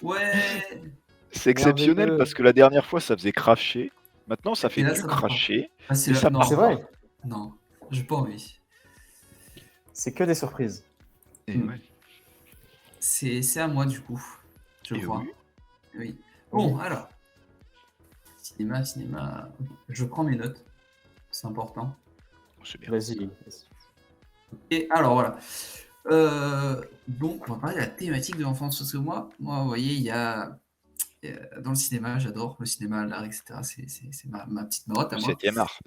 Ouais. C'est exceptionnel Merveilleux. parce que la dernière fois, ça faisait cracher. Maintenant, ça fait Et là, plus ça reprend. cracher Ah, c'est et là. ça Non, part. C'est vrai, non, j'ai pas envie. c'est que des surprises. Et ouais. C'est à moi du coup, je Et crois. oui. Oui. Oui. Bon, alors. Cinéma. Je prends mes notes. C'est important. C'est bien. Vas-y. Et alors voilà. Donc, on va parler de la thématique de l'enfance. Parce que moi, vous voyez, il y a dans le cinéma, j'adore le cinéma, l'art, etc. C'est ma petite marotte à Le moi. 7e art.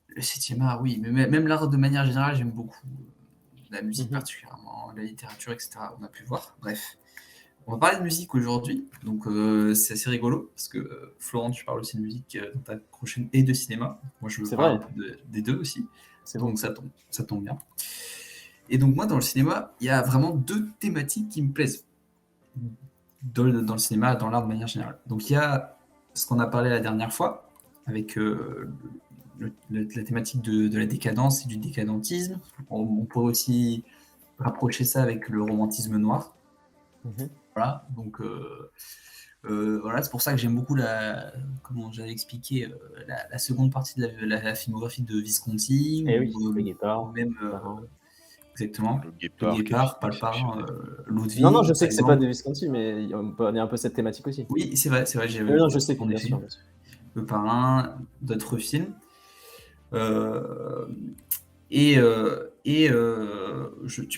Le 7e art, oui, mais même l'art de manière générale, j'aime beaucoup. La musique Mhm. particulièrement, la littérature, etc. On a pu voir. Bref. On va parler de musique aujourd'hui, donc c'est assez rigolo parce que Florent, tu parles aussi de musique dans ta prochaine et de cinéma. Moi, je C'est parle vrai. un peu des deux aussi, C'est donc bon. ça tombe bien. Et donc moi, dans le cinéma, il y a vraiment deux thématiques qui me plaisent dans le cinéma, dans l'art de manière générale. Donc il y a ce qu'on a parlé la dernière fois avec la thématique de la décadence et du décadentisme. On pourrait aussi rapprocher ça avec le romantisme noir. Mhm. Voilà, donc voilà, c'est pour ça que j'aime beaucoup comment j'avais expliqué, la seconde partie de la filmographie de Visconti, Eh oui, ou le guépard. même Parrain. exactement, Le le Guépard, quel Guépard, film pas le parrain, exceptionnel. Non, Ludwig, je par sais que c'est pas exemple. des Visconti, mais il y a un peu cette thématique aussi. Oui, c'est vrai, Non, je sais que en bien effet, sûr. Bien sûr. le parrain, d'autres films. Euh, tu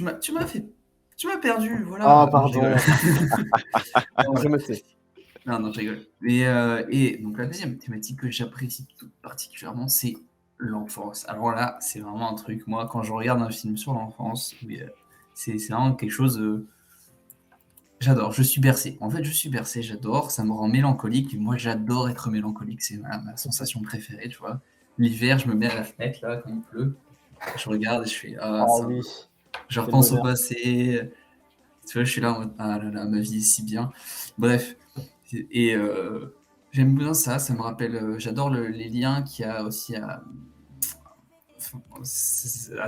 m'as perdu, voilà. Ah, Non, je rigole. pardon. Non, Je voilà. me tais. Non, je rigole. Et donc la deuxième thématique que j'apprécie tout particulièrement, c'est l'enfance. Alors là, c'est vraiment un truc, moi, quand je regarde un film sur l'enfance, oui, c'est vraiment quelque chose. J'adore, je suis bercé. En fait, je suis bercé, j'adore, ça me rend mélancolique. Et moi, j'adore être mélancolique, c'est ma sensation préférée, tu vois. L'hiver, je me mets à la fenêtre, là, quand il pleut. Je regarde et je fais ah, Oh ça, oui, je quel repense au bonheur. passé. Tu vois, je suis là en mode ah là là, ma vie est si bien. Bref, et j'aime bien ça, ça me rappelle. J'adore les liens qu'il y a aussi à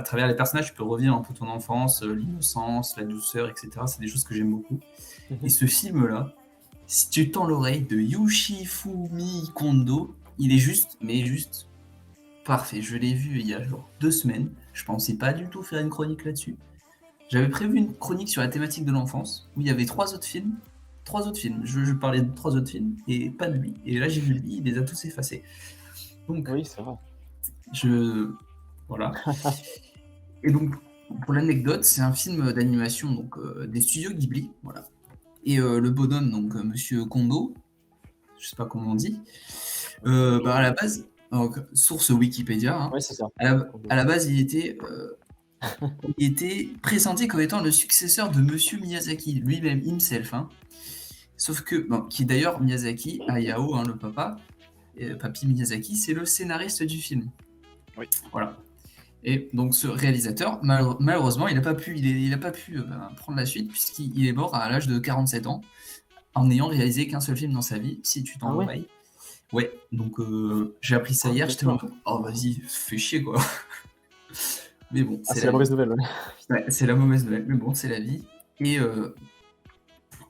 travers les personnages. Tu peux revivre un peu ton enfance, l'innocence, la douceur, etc. C'est des choses que j'aime beaucoup. Et Mhm. ce film-là, si tu tends l'oreille de Yoshifumi Kondo, il est juste, mais juste parfait. Je l'ai vu il y a genre 2 semaines. Je pensais pas du tout faire une chronique là-dessus. J'avais prévu une chronique sur la thématique de l'enfance, où il y avait 3 autres films. 3 autres films. Je parlais de 3 autres films, et pas de lui. Et là, j'ai vu lui, il les a tous effacés. Donc, Oui, c'est vrai. voilà. Et donc, pour l'anecdote, c'est un film d'animation donc des studios Ghibli, voilà. Et le bonhomme, donc Monsieur Kondo, je sais pas comment on dit, à la base, donc, source Wikipédia, hein, Oui, c'est ça. à la base, il était présenté comme étant le successeur de Monsieur Miyazaki, lui-même, himself. Hein. Sauf que, bon, qui d'ailleurs, Miyazaki, Hayao, hein, le papa, Papy Miyazaki, c'est le scénariste du film. Oui. Voilà. Et donc ce réalisateur, malheureusement, il n'a pas pu, il a pas pu prendre la suite puisqu'il est mort à l'âge de 47 ans en n'ayant réalisé qu'un seul film dans sa vie, si tu t'en Ah ouais? l'oreille. Ouais, donc j'ai appris ça hier, j'étais en D'accord. mode, oh vas-y, fais chier quoi. Mais bon, Ah, c'est c'est la la vie. mauvaise nouvelle. Ouais. Ouais, c'est la mauvaise nouvelle, mais bon, c'est la vie.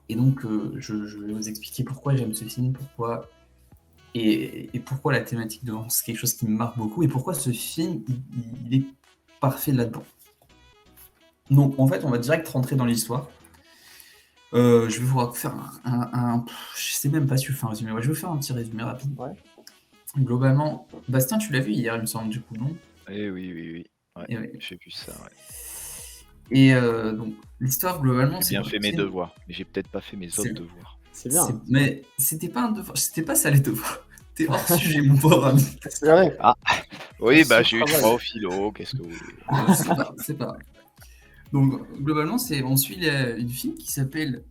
Et donc, je vais vous expliquer pourquoi j'aime ce film, pourquoi et pourquoi la thématique de c'est quelque chose qui me marque beaucoup et pourquoi ce film, il est parfait là-dedans. Donc, en fait, on va direct rentrer dans l'histoire. Je vais vous faire je sais même pas si je fais un résumé. Ouais, je vais vous faire un petit résumé rapide. Ouais. Globalement, Bastien, tu l'as vu hier, il me semble, du coup, non? Eh oui. Ouais, Et, ouais. j'ai vu ça, ouais. Et donc, l'histoire, globalement, J'ai c'est bien quoi? fait mes devoirs, mais j'ai peut-être pas fait mes autres C'est devoirs. C'est bien. mais c'était pas un devoir, c'était pas ça les devoirs. T'es hors sujet, mon pauvre ami. C'est vrai. Ah, oui, Sur j'ai eu travail. 3 au philo, qu'est-ce que vous voulez? C'est pas grave. Donc, globalement, on suit une fille qui s'appelle.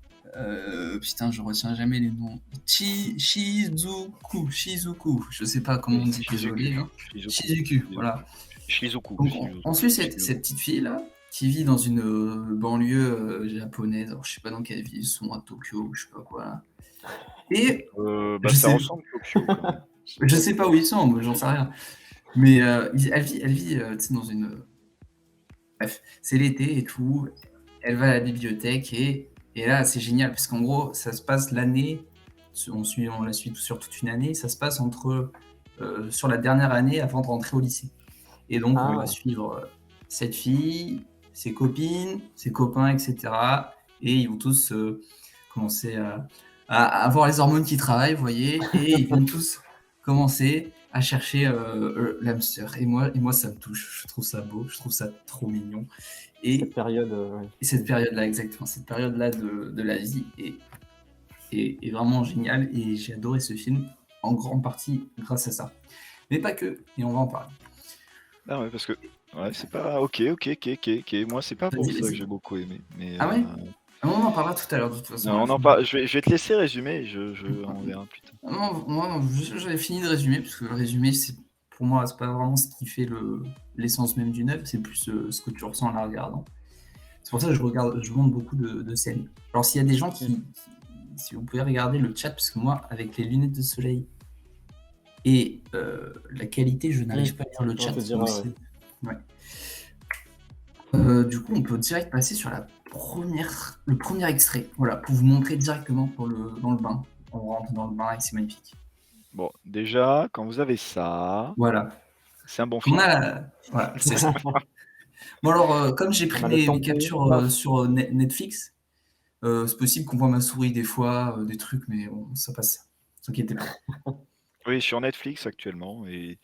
Putain, je retiens jamais les noms. Shizuku. Je sais pas comment on dit, désolé. Hein. Shizuku, voilà. Shizuku. Donc, on suit cette petite fille-là qui vit dans une banlieue japonaise. Alors, je sais pas dans quelle ville, ils sont à Tokyo ou je sais pas quoi. Là. Et. je Ça sais, ressemble à Tokyo quand même. je sais pas où ils sont, moi, j'en sais rien. Mais elle vit tu sais, dans une. Bref, c'est l'été et tout. Elle va à la bibliothèque et Et là, c'est génial parce qu'en gros, ça se passe l'année, on la suit sur toute une année, ça se passe sur la dernière année avant de rentrer au lycée. Et donc, on va Ah, suivre cette fille, ses copines, ses copains, etc. Et ils vont tous commencer à avoir les hormones qui travaillent, vous voyez, et ils vont tous commencer à chercher l'âme sœur. Et moi, ça me touche. Je trouve ça beau, je trouve ça trop mignon. cette Et, période, ouais. et cette période-là, exactement, cette période-là de la vie est vraiment géniale. Et j'ai adoré ce film en grande partie grâce à ça. Mais pas que, et on va en parler. Ah ouais, parce que ouais, c'est pas ok. Moi, c'est pas pour Vas-y, ça que vas-y. j'ai beaucoup aimé. Mais Ah ouais? Ah, on en parlera tout à l'heure, de toute façon. non, Là, on en parle. Je vais te laisser résumer. On verra plus tard. Non, moi, j'avais fini de résumer, parce que le résumé, pour moi, c'est pas vraiment ce qui fait l'essence même d'une œuvre, c'est plus ce que tu ressens en la regardant. C'est pour ça que je montre beaucoup de scènes. Alors, s'il y a des gens si vous pouvez regarder le chat, parce que moi, avec les lunettes de soleil et la qualité, je n'arrive pas à lire le On chat. te Donc dira, ouais. ouais. Du coup, on peut direct passer sur le premier extrait, voilà, pour vous montrer directement dans le bain. On rentre dans le bain et c'est magnifique. Bon, déjà, quand vous avez ça, Voilà. c'est un bon On film. a Voilà, c'est ça. Bon alors, comme j'ai pris On a le mes tampon, captures paf. sur Netflix, c'est possible qu'on voit ma souris des fois, des trucs, mais bon, ça passe. Ne vous inquiétez pas. Oui, sur Netflix actuellement. Et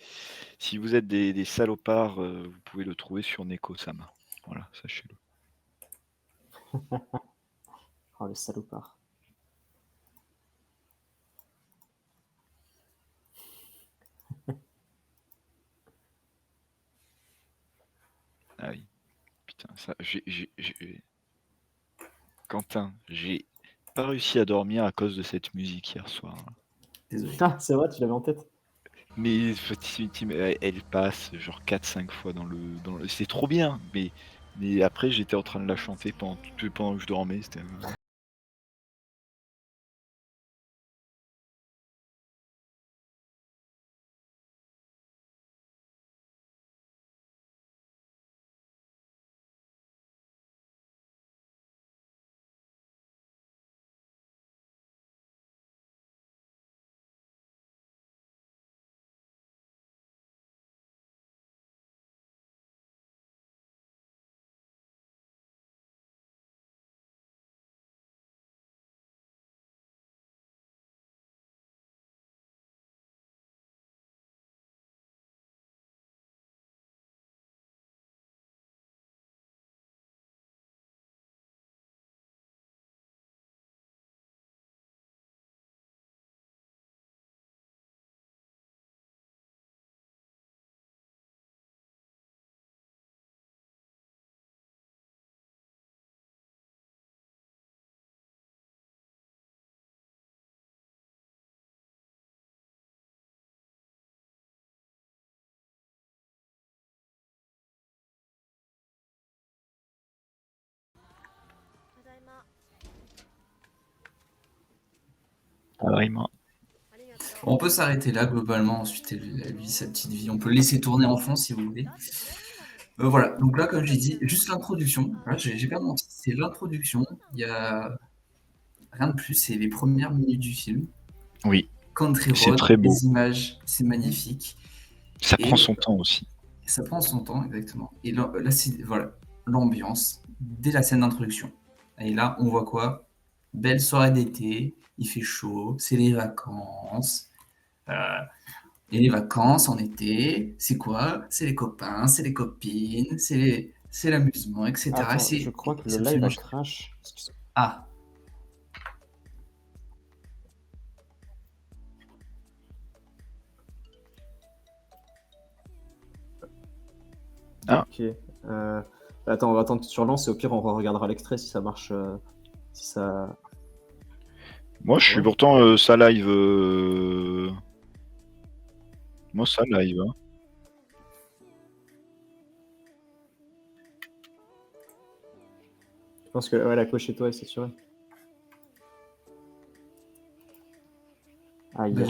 si vous êtes des salopards, vous pouvez le trouver sur Neko-sama. Voilà, sachez-le. Oh, le salopard. Ah oui. Putain, ça, Quentin, j'ai pas réussi à dormir à cause de cette musique hier soir. Désolé. Ah, c'est vrai, tu l'avais en tête. Mais elle passe genre 4-5 fois C'est trop bien, mais après j'étais en train de la chanter pendant que je dormais. C'était... Ah, vraiment. On peut s'arrêter là, globalement. Ensuite, elle vit sa petite vie. On peut laisser tourner en fond, si vous voulez. Voilà. Donc là, comme j'ai dit, juste l'introduction. Voilà, j'ai pas menti. C'est l'introduction. Il y a rien de plus. C'est les premières minutes du film. Oui, Country c'est Road, très beau. les images, c'est magnifique. Ça prend Et son temps aussi. ça prend son temps, exactement. Et là, c'est voilà, l'ambiance dès la scène d'introduction. Et là, on voit quoi? Belle soirée d'été, il fait chaud, c'est les vacances. Euh, et les vacances en été, c'est quoi? C'est les copains, c'est les copines, c'est l'amusement, etc. Attends, je crois que le C'est live absolument a génial. crash. Ah, Ah. Ok. Attends, on va attendre que tu relances et au pire, on regardera l'extrait si ça marche. Si ça. Moi, je suis Ouais. pourtant ça live. Moi, ça live. Hein. Je pense que ouais, la coche chez toi, c'est sûr. Aïe. bah,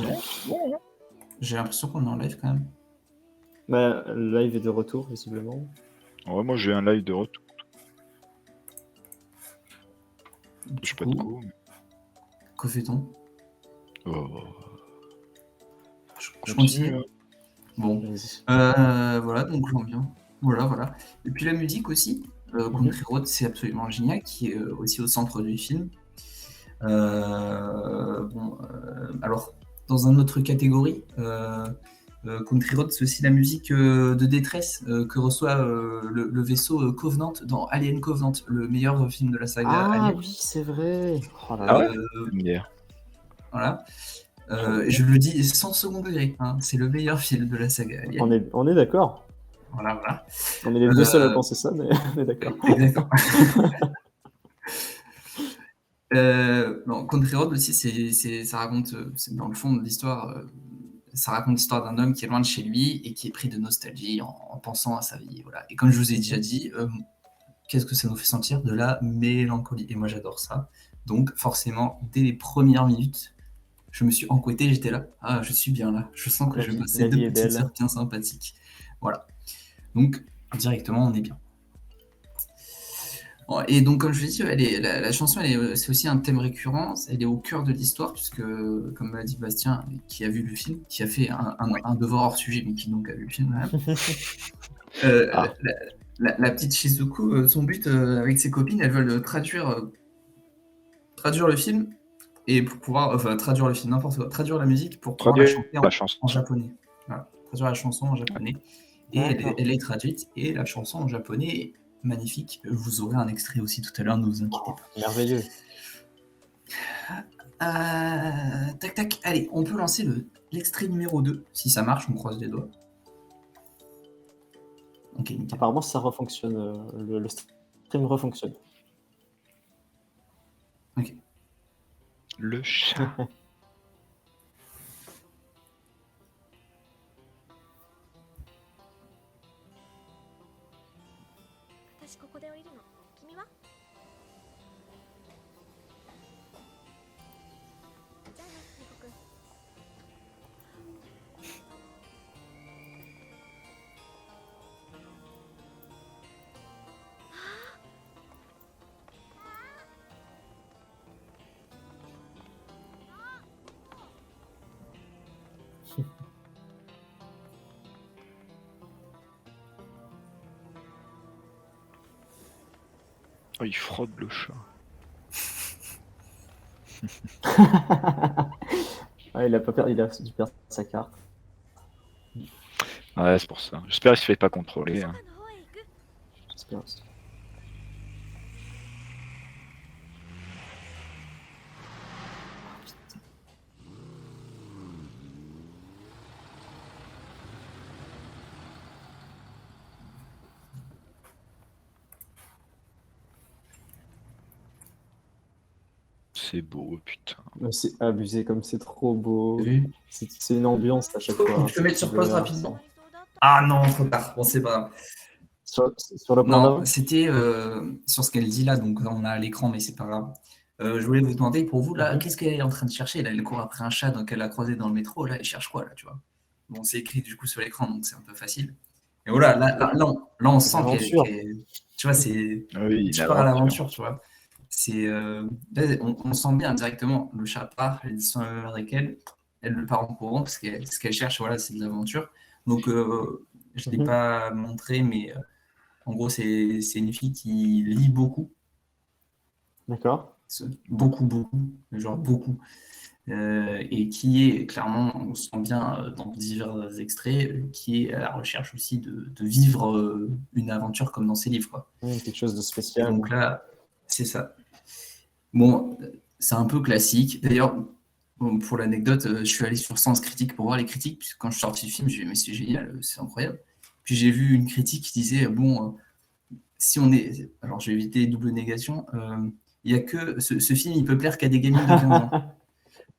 j'ai l'impression qu'on est en live quand même. Bah, le live est de retour, visiblement. Ouais, moi, j'ai un live de retour. Je sais Du pas de coup, coup. que fait-on? Oh. Je Continue. continue? Bon, Vas-y. voilà, donc l'ambiance. Voilà, voilà. Et puis la musique aussi, Country Road, c'est absolument génial, qui est aussi au centre du film. Alors, dans une autre catégorie, Country Road, c'est aussi la musique de détresse que reçoit le vaisseau Covenant dans Alien Covenant, le meilleur film de la saga Ah Alien. oui, c'est vrai. Oh là Ah là. ouais Euh, Lumière. voilà. Trop bien. Je le dis sans second degré, hein, c'est le meilleur film de la saga Alien. On est d'accord. Voilà, voilà. On est les deux seuls à Euh, penser ça, mais on est d'accord. Exactement. Non, Country Road aussi, ça raconte, c'est dans le fond de l'histoire, ça raconte l'histoire d'un homme qui est loin de chez lui et qui est pris de nostalgie en pensant à sa vie. Voilà. Et comme je vous ai déjà dit, qu'est-ce que ça nous fait sentir? De la mélancolie. Et moi, j'adore ça. Donc, forcément, dès les premières minutes, je me suis encouetté, j'étais là. Ah, je suis bien là. Je sens que je vais passer La deux vie est petites belle. heures bien sympathiques. Voilà. Donc, directement, on est bien. Et donc, comme je l'ai dit, la chanson, c'est aussi un thème récurrent, elle est au cœur de l'histoire, puisque, comme l'a dit Bastien, qui a vu le film, qui a fait un devoir hors sujet, mais qui donc a vu le film, quand même. Ah. La petite Shizuku, son but avec ses copines, elles veulent traduire le film, et pour pouvoir, enfin, traduire le film, n'importe quoi, traduire la musique pour pouvoir la Traduire chanter la chanson. en japonais. Voilà, traduire la chanson en japonais. Et D'accord. elle est traduite, et la chanson en japonais est magnifique. Vous aurez un extrait aussi tout à l'heure, ne vous inquiétez pas. Merveilleux. Tac tac, allez, on peut lancer l'extrait numéro 2. Si ça marche, on croise les doigts. Ok, nickel. Apparemment, ça refonctionne. Le stream refonctionne. Ok. Le chat. 私ここで降りるの。君は？じゃあね、ニコ君。Oh, il frotte le chat. Ah, il a dû perdre sa carte. Ouais, c'est pour ça. J'espère qu'il se fait pas contrôler. 空 Hein. の方へ行く。 J'espère aussi. C'est beau, putain. Mais c'est abusé, comme c'est trop beau. T'as vu? C'est une ambiance à chaque fois. Je peux mettre sur pause rapidement. 座りそうだった。 Ah non, trop tard. Bon, c'est pas grave. Sur le point Non, d'avant. c'était sur ce qu'elle dit là, donc là, on a à l'écran, mais c'est pas grave. Je voulais vous demander, pour vous, là, qu'est-ce qu'elle est en train de chercher? Là, elle court après un chat donc elle a croisé dans le métro. Là, elle cherche quoi, là, tu vois? Bon, c'est écrit du coup sur l'écran, donc c'est un peu facile. Et voilà, là, on sent L'aventure. tu vois, c'est. Ah oui, Tu il pars à l'aventure, tu vois. C'est, là, on sent bien directement, le chat part, elle descend avec elle le part en courant parce que ce qu'elle cherche, voilà, c'est de l'aventure. Donc, je ne l'ai pas montré, mais en gros, c'est une fille qui lit beaucoup, D'accord. beaucoup, genre beaucoup, et qui est clairement, on sent bien dans divers extraits, qui est à la recherche aussi de vivre une aventure comme dans ses livres, quoi. Quelque chose de Et spécial. donc là, c'est ça. Bon, c'est un peu classique. D'ailleurs, bon, pour l'anecdote, je suis allé sur Sens Critique pour voir les critiques, puisque quand je suis sorti du film, j'ai dit, mais c'est génial, c'est incroyable. Puis j'ai vu une critique qui disait, bon, si on est. Alors, je vais éviter les doubles négations. Il y a que. Ce film, il peut plaire qu'à des gamines de 15 ans.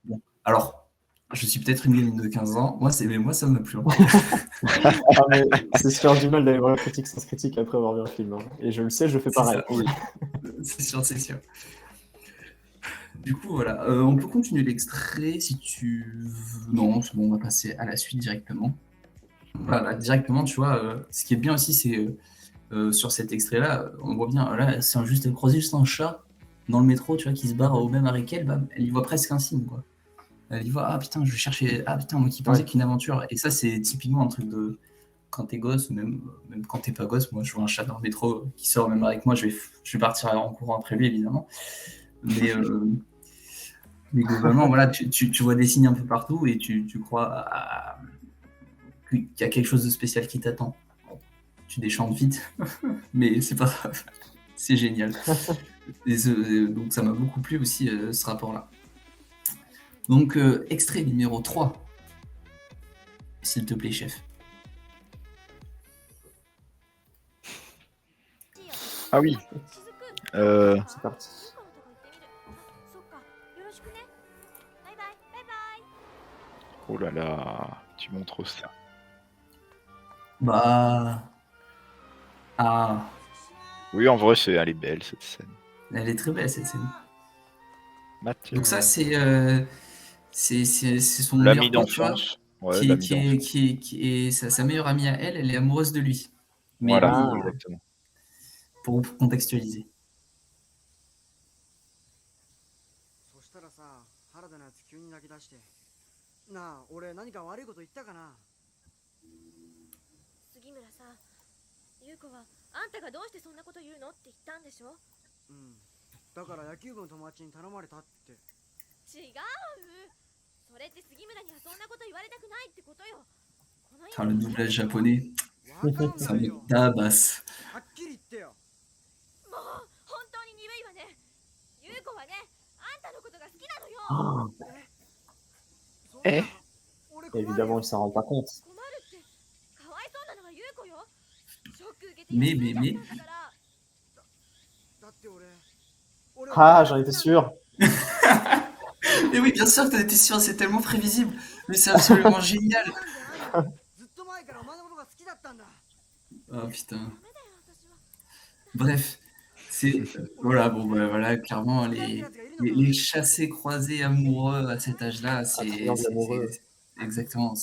Bon, alors, je suis peut-être une gamine de 15 ans. Mais moi, ça m'a plu. Ah, mais c'est se faire du mal d'aller voir la critique sans critique après avoir vu un film. Hein. Et je le sais, je fais C'est pareil. ça. Oui. C'est sûr, c'est sûr. Du coup, voilà. On peut continuer l'extrait si tu veux. Non, c'est bon, on va passer à la suite directement. Voilà, directement, tu vois, ce qui est bien aussi, c'est sur cet extrait-là, on voit bien, là, elle croisait juste un chat, dans le métro, tu vois, qui se barre au même arrêt qu'elle, bah, elle y voit presque un signe, quoi. Elle y voit, ah putain, je vais chercher, ah putain, moi qui pensais Ouais. qu'une aventure. Et ça, c'est typiquement un truc de quand t'es gosse, même quand t'es pas gosse. Moi, je vois un chat dans le métro qui sort même avec moi, je vais partir en courant après lui, évidemment. Mais, mais globalement, voilà, tu vois des signes un peu partout et tu crois qu'il y a quelque chose de spécial qui t'attend. Bon, tu déchantes vite, mais c'est pas grave. C'est génial. Donc ça m'a beaucoup plu aussi, ce rapport-là. Donc, extrait numéro 3, s'il te plaît, chef. Ah oui. 雫 C'est parti. そっかよろしくねバイバイバイバイ Oh là là, tu montres ça. Bah. Ah, Oui, en vrai, elle est belle cette scène. elle est très belle cette scène. Mathieu. Donc, ça, c'est son L'ami meilleur pote, tu vois, d'enfance. Ouais, l'ami d'enfance. qui est sa meilleure amie à elle, elle est amoureuse de lui. Mais Voilà, lui, Ah. exactement. pour contextualiser. そしたらさ、原田のやつ急に泣き出して。なあ、俺何か悪いこと言ったかな。杉村さ優子はあんたがどうしてそんなこと言うのって言ったんでしょうん。だから野球部の友達に頼まれたって。違うそれって杉村にはそんなこと言われたくないってことよこの Putain, le doublage japonais, わかん ça ない me よ。 tabasse. はっきり言ってよ。もう本当に鈍いわね優子はねあんたのことが好きなのよ Ah. そんな え 俺困るよ。 Évidemment, il s'en rend pas compte. 困るってかわいそうなのは優子よショック受けて Mais, 休ん mais, じゃっ mais. たんだから だって俺。 Ah, j'en étais sûr. Mais oui, bien sûr que t'en étais sûr, c'est tellement prévisible. Mais c'est absolument génial. ずっと前からお前のことが好きだったんだ。 Oh putain. ダメだよ私は Bref, c'est. Voilà, bon, bah, voilà, clairement, les chassés-croisés amoureux à cet âge-là, triangle amoureux. Exactement,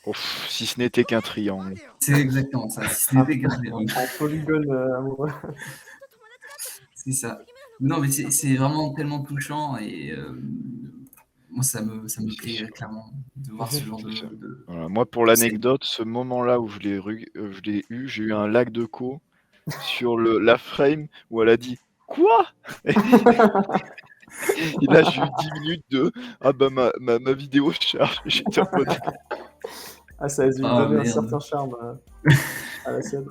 Ouf, si ce n'était qu'un triangle. 待てよ。 c'est exactement ça. Si c'était qu'un triangle, En polygone amoureux. ずっと友達だったから c'est ça. 杉村の Non, mais c'est vraiment tellement touchant et moi, ça me Oui, c'est plaît sûr. clairement de voir ce genre C'est sûr. de. Voilà, moi, pour l'anecdote, ce moment-là où je l'ai eu, j'ai eu un lag de co sur la frame où elle a dit quoi. Et là, j'ai eu 10 minutes de ah bah ma vidéo charge. J'étais en mode Ah, ça a dû lui Ah, donner un merde. certain charme à la scène.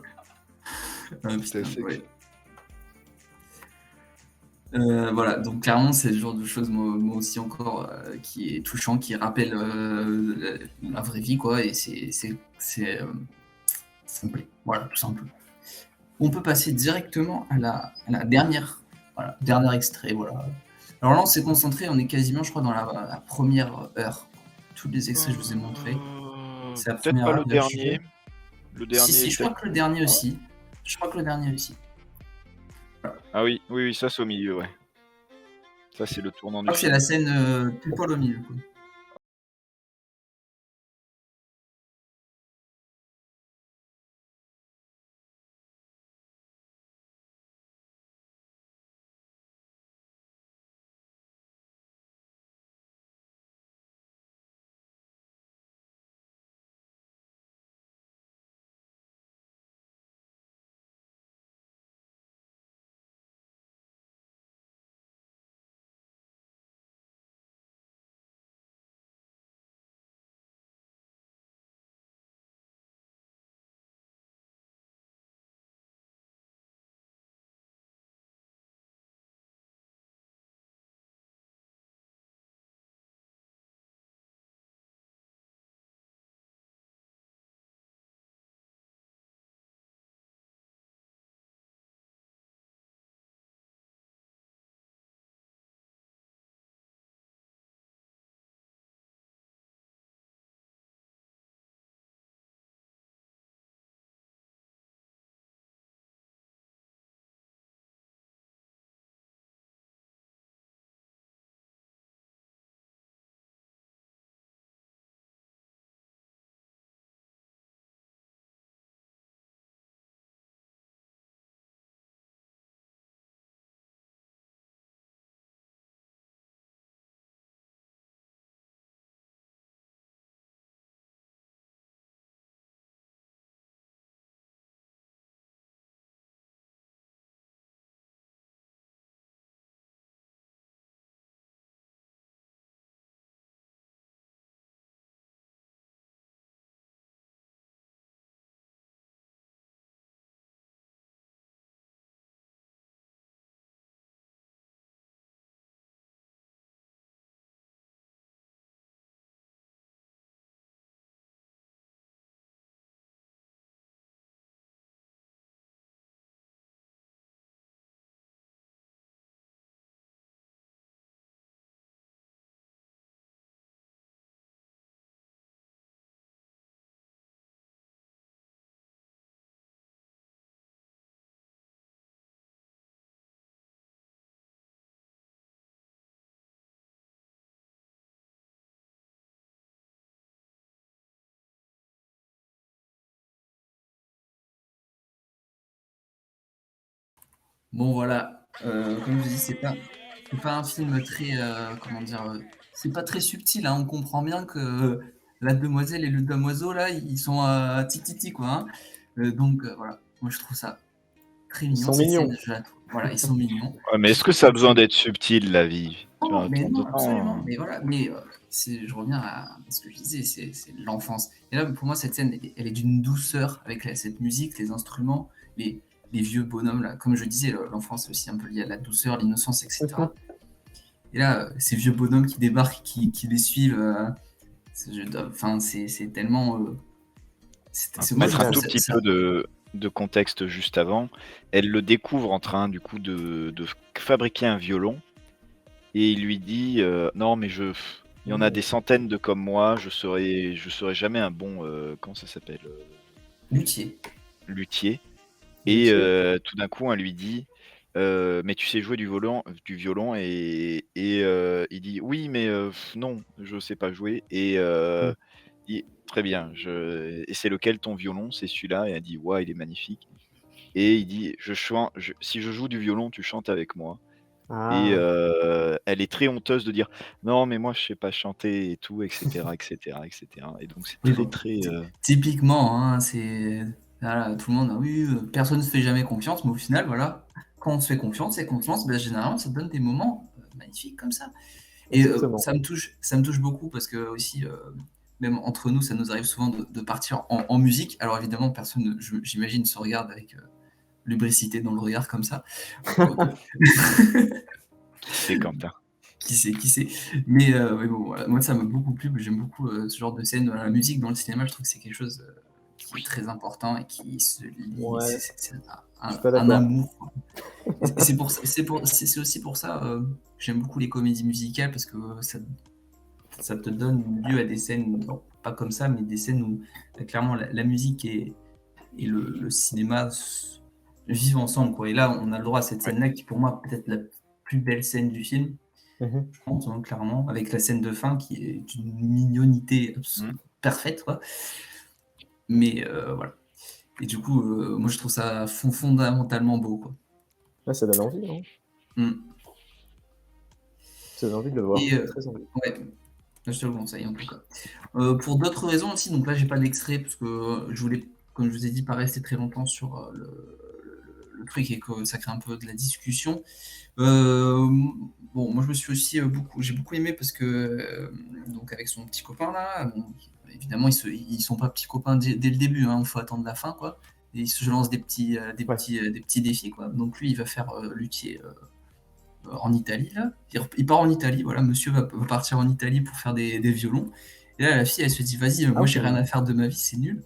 Ah, c'était putain, assez ouais. Voilà, donc clairement, c'est le genre de choses, moi aussi encore, qui est touchant, qui rappelle la vraie vie, quoi, et ça me plaît. Voilà, tout simplement. On peut passer directement à la dernière, voilà, dernier extrait, voilà. Alors là, on s'est concentré, on est quasiment, je crois, dans la première heure. Tous les extraits, je vous ai montré. C'est la peut-être première pas heure, le il y a le sujet. dernier. Le dernier Si, est je crois peut-être. que le dernier aussi. Je crois que le dernier aussi. Ah oui, ça c'est au milieu, ouais. Ça c'est le tournant Je du crois que c'est film. la scène pile poil au milieu, quoi. Bon, voilà, comme je dis, c'est pas un film très, comment dire, c'est pas très subtil, hein. On comprend bien que la demoiselle et le damoiseau là, ils sont, tititi quoi, hein. Donc voilà, moi je trouve ça très Ils mignon sont cette scène, mignons. je la trouve voilà, ils sont mignons. Ouais, mais Je est-ce que trouve ça a cette besoin scène d'être subtil, la vie? Tu vois, non, de mais temps en non, temps, absolument, mais voilà, mais je reviens à ce que je disais, c'est l'enfance. Et là, pour moi, cette scène, elle est d'une douceur avec cette musique, les instruments, les, les vieux bonhommes, là. Comme je disais, l'enfance, c'est aussi un peu lié à la douceur, l'innocence, etc. Et là, ces vieux bonhommes qui débarquent, qui les suivent, enfin, c'est tellement. Pour Moi, je mettre un trouve tout ça. petit peu de contexte juste avant, elle le découvre en train du coup de fabriquer un violon et il lui dit non mais il y en a des centaines de comme moi, je serai jamais un bon comment ça s'appelle Luthier. luthier et Luthier. tout d'un coup elle lui dit mais tu sais jouer du violon et il dit oui mais non je sais pas jouer et très bien. Et c'est lequel ton violon? C'est celui-là. Et elle dit, ouais, il est magnifique. Et il dit, si je joue du violon, tu chantes avec moi. Et Ah, elle est très honteuse de dire, non, mais moi, je sais pas chanter et tout, etc., etc., etc. Et donc, c'est Oui, très, bon, très. typiquement, hein, c'est voilà, tout le monde, ah oui, personne ne se fait jamais confiance, mais au final, voilà, quand on se fait confiance et qu'on se lance, ben, généralement, ça donne des moments magnifiques comme ça. Et exactement. ça me touche beaucoup parce que aussi, même entre nous, ça nous arrive souvent de partir en musique. Alors évidemment, personne, j'imagine, se regarde avec lubricité dans le regard comme ça. Quoique. Qui c'est, Quentin? Qui sait. Mais bon, voilà. Moi, ça m'a beaucoup plu. J'aime beaucoup ce genre de scène. La musique dans le cinéma, je trouve que c'est quelque chose qui est très important et qui se lie. Ouais, C'est je suis pas un d'accord. amour. Et c'est aussi pour ça que j'aime beaucoup les comédies musicales parce que ça te donne lieu à des scènes, non, pas comme ça, mais des scènes où clairement la musique et le cinéma vivent ensemble, quoi. Et là, on a le droit à cette Ouais. scène-là qui, pour moi, peut-être la plus belle scène du film, Mhm. je pense, hein, clairement, avec la scène de fin qui est d'une mignonité Mm. parfaite, quoi. Mais voilà. Et du coup, moi, je trouve ça fondamentalement beau, quoi. Ouais, ça donne envie, hein. Mm. Ça donne envie de le voir. Et Très envie. ouais, je te le conseille en tout cas. Pour d'autres raisons aussi, donc là j'ai pas d'extrait parce que je voulais, comme je vous ai dit, pas rester très longtemps sur le truc et que ça crée un peu de la discussion. Bon, moi je me suis aussi j'ai beaucoup aimé parce que donc avec son petit copain là, bon, évidemment ils sont pas petits copains dès le début, hein, il faut attendre la fin quoi. Et ils se lancent des petits défis quoi. Donc lui il va faire luthier en Italie là. Il part en Italie, voilà, monsieur va partir en Italie pour faire des violons. Et là la fille elle se dit vas-y, Ah moi j'ai rien oui. à faire de ma vie, c'est nul.